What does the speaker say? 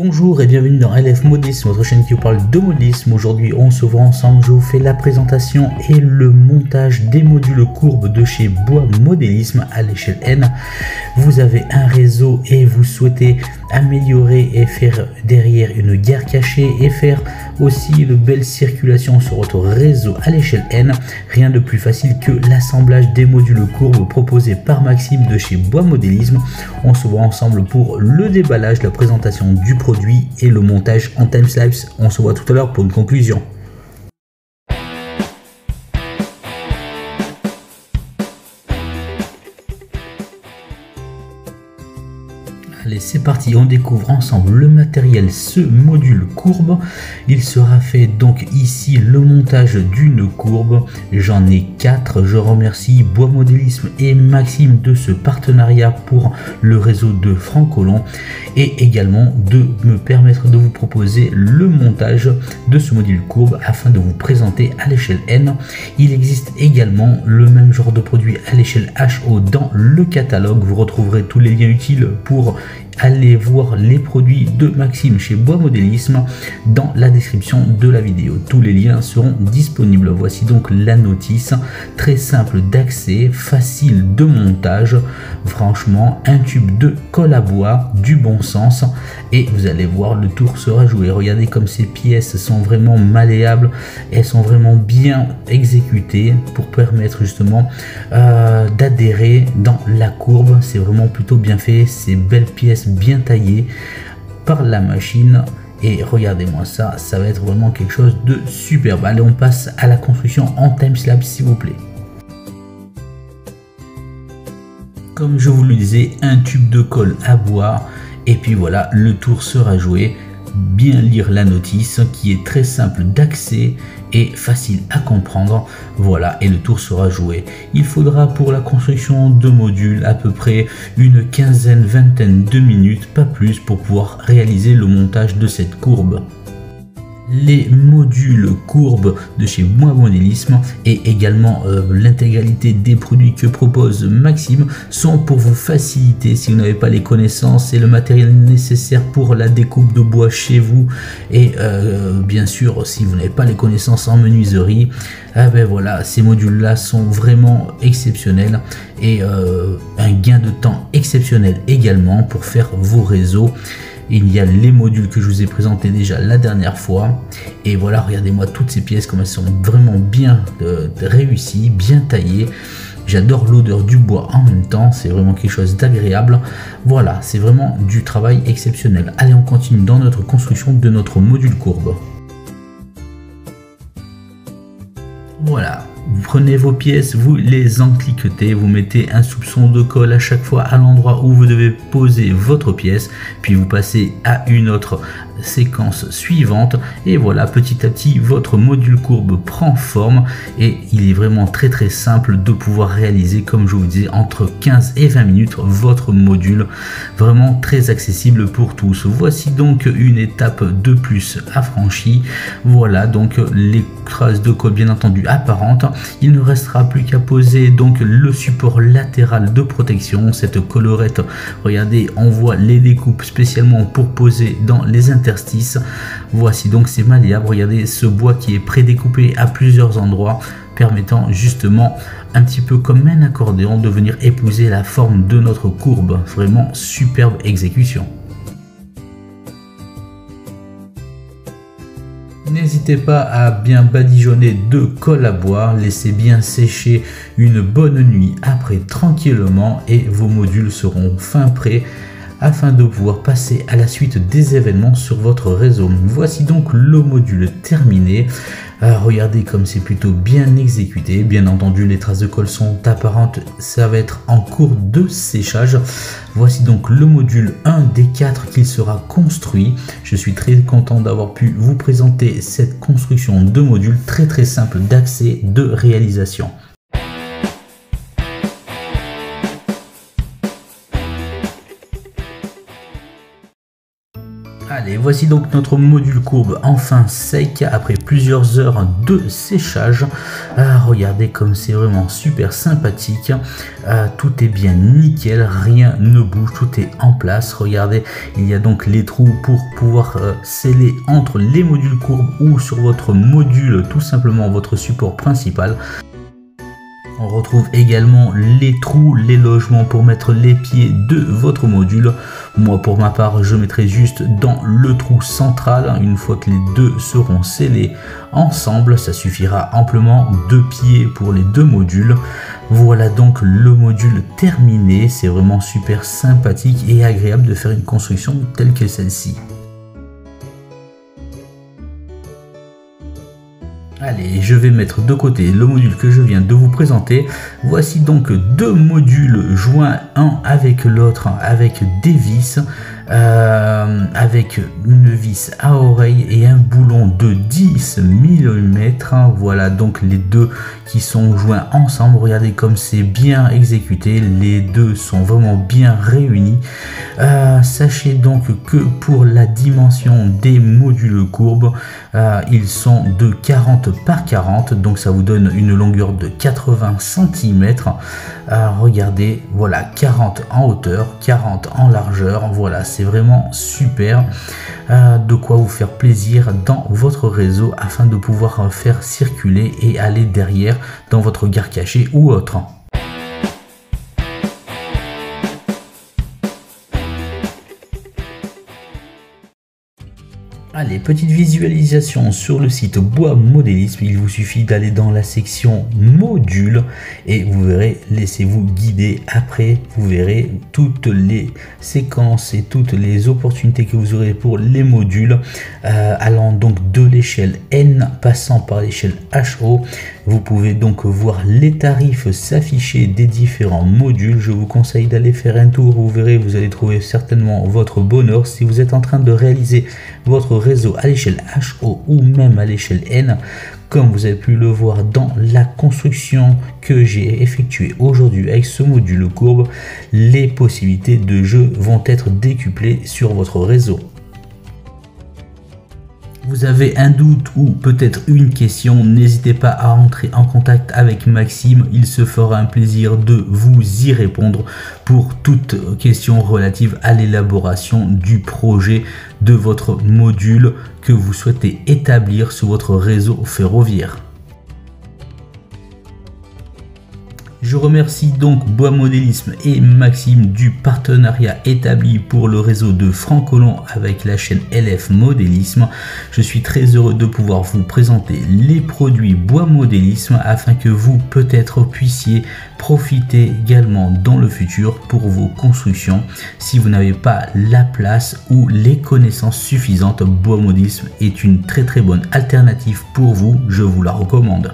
Bonjour et bienvenue dans LF Modélisme, votre chaîne qui vous parle de modélisme. Aujourd'hui on se voit ensemble, je vous fais la présentation et le montage des modules courbes de chez Bois Modélisme à l'échelle N. Vous avez un réseau et vous souhaitez améliorer et faire derrière une guerre cachée et faire aussi une belle circulation sur votre réseau à l'échelle N. Rien de plus facile que l'assemblage des modules courbes proposés par Maxime de chez Bois Modélisme. On se voit ensemble pour le déballage, la présentation du produit et le montage en timelapse. On se voit tout à l'heure pour une conclusion. Allez, c'est parti, on découvre ensemble le matériel, ce module courbe. Il sera fait donc ici le montage d'une courbe. J'en ai 4. Je remercie Bois Modélisme et Maxime de ce partenariat pour le réseau de Francolon et également de me permettre de vous proposer le montage de ce module courbe afin de vous présenter à l'échelle N. Il existe également le même genre de produit à l'échelle HO dans le catalogue. Vous retrouverez tous les liens utiles pour aller voir les produits de Maxime chez Bois Modélisme dans la description de la vidéo. Tous les liens seront disponibles. Voici donc la notice, très simple d'accès, facile de montage. Franchement, un tube de colle à bois, du bon sens, et vous allez voir, le tour sera joué. Regardez comme ces pièces sont vraiment malléables, elles sont vraiment bien exécutées pour permettre justement d'adhérer dans la courbe. C'est vraiment plutôt bien fait, ces belles pièces bien taillé par la machine et regardez-moi ça, ça va être vraiment quelque chose de superbe. Allez, on passe à la construction en timelapse s'il vous plaît. Comme je vous le disais, un tube de colle à bois et puis voilà, le tour sera joué. Bien lire la notice qui est très simple d'accès et facile à comprendre. Voilà, et le tour sera joué. Il faudra pour la construction de modules à peu près une quinzaine, vingtaine de minutes, pas plus, pour pouvoir réaliser le montage de cette courbe. Les modules courbes de chez Bois Modélisme et également l'intégralité des produits que propose Maxime sont pour vous faciliter si vous n'avez pas les connaissances et le matériel nécessaire pour la découpe de bois chez vous, et bien sûr si vous n'avez pas les connaissances en menuiserie, ben voilà, ces modules là sont vraiment exceptionnels et un gain de temps exceptionnel également pour faire vos réseaux. Il y a les modules que je vous ai présentés déjà la dernière fois et voilà, regardez-moi toutes ces pièces comme elles sont vraiment bien réussies, bien taillées. J'adore l'odeur du bois en même temps, c'est vraiment quelque chose d'agréable. Voilà, c'est vraiment du travail exceptionnel. Allez, on continue dans notre construction de notre module courbe. Voilà, vous prenez vos pièces, vous les encliquetez, vous mettez un soupçon de colle à chaque fois à l'endroit où vous devez poser votre pièce, puis vous passez à une autre séquence suivante et voilà, petit à petit votre module courbe prend forme et il est vraiment très simple de pouvoir réaliser, comme je vous disais, entre 15 et 20 minutes votre module, vraiment très accessible pour tous. Voici donc une étape de plus affranchie. Voilà donc les traces de colle bien entendu apparentes. Il ne restera plus qu'à poser donc le support latéral de protection, cette collerette. Regardez, on voit les découpes spécialement pour poser dans les interstices. Voici donc ces malléables. Regardez ce bois qui est prédécoupé à plusieurs endroits, permettant justement un petit peu comme un accordéon de venir épouser la forme de notre courbe. Vraiment superbe exécution. N'hésitez pas à bien badigeonner de colle à bois, laissez bien sécher une bonne nuit après tranquillement et vos modules seront fin prêts afin de pouvoir passer à la suite des événements sur votre réseau. Voici donc le module terminé. Regardez comme c'est plutôt bien exécuté. Bien entendu, les traces de colle sont apparentes, ça va être en cours de séchage. Voici donc le module 1 des 4 qui sera construit. Je suis très content d'avoir pu vous présenter cette construction de module très simple d'accès, de réalisation. Allez, voici donc notre module courbe enfin sec après plusieurs heures de séchage. Regardez comme c'est vraiment super sympathique. Tout est bien nickel, rien ne bouge, tout est en place. Regardez, il y a donc les trous pour pouvoir sceller entre les modules courbes ou sur votre module, tout simplement votre support principal. On retrouve également les trous, les logements pour mettre les pieds de votre module. Moi pour ma part je mettrai juste dans le trou central. Une fois que les deux seront scellés ensemble, ça suffira amplement, 2 pieds pour les 2 modules. Voilà donc le module terminé. C'est vraiment super sympathique et agréable de faire une construction telle que celle-ci. Allez, je vais mettre de côté le module que je viens de vous présenter. Voici donc 2 modules joints un avec l'autre avec des vis, avec une vis à oreille et un boulon de 10 mm. Voilà donc les deux qui sont joints ensemble. Regardez comme c'est bien exécuté, les deux sont vraiment bien réunis. Sachez donc que pour la dimension des modules courbes, ils sont de 40 par 40, donc ça vous donne une longueur de 80 cm. Regardez, voilà, 40 en hauteur, 40 en largeur. Voilà, c'est vraiment super. De quoi vous faire plaisir dans votre réseau afin de pouvoir faire circuler et aller derrière dans votre gare cachée ou autre. Allez, petite visualisation sur le site Bois Modélisme. Il vous suffit d'aller dans la section modules et vous verrez, laissez-vous guider. Après, vous verrez toutes les séquences et toutes les opportunités que vous aurez pour les modules, allant donc de l'échelle N, passant par l'échelle HO. Vous pouvez donc voir les tarifs s'afficher des différents modules. Je vous conseille d'aller faire un tour. Vous verrez, vous allez trouver certainement votre bonheur si vous êtes en train de réaliser votre réseau à l'échelle HO ou même à l'échelle N. Comme vous avez pu le voir dans la construction que j'ai effectuée aujourd'hui avec ce module courbe, les possibilités de jeu vont être décuplées sur votre réseau. Vous avez un doute ou peut-être une question, n'hésitez pas à entrer en contact avec Maxime, il se fera un plaisir de vous y répondre pour toute question relative à l'élaboration du projet de votre module que vous souhaitez établir sur votre réseau ferroviaire. Je remercie donc Bois Modélisme et Maxime du partenariat établi pour le réseau de Francolon avec la chaîne LF Modélisme. Je suis très heureux de pouvoir vous présenter les produits Bois Modélisme afin que vous peut-être puissiez profiter également dans le futur pour vos constructions. Si vous n'avez pas la place ou les connaissances suffisantes, Bois Modélisme est une très bonne alternative pour vous, je vous la recommande.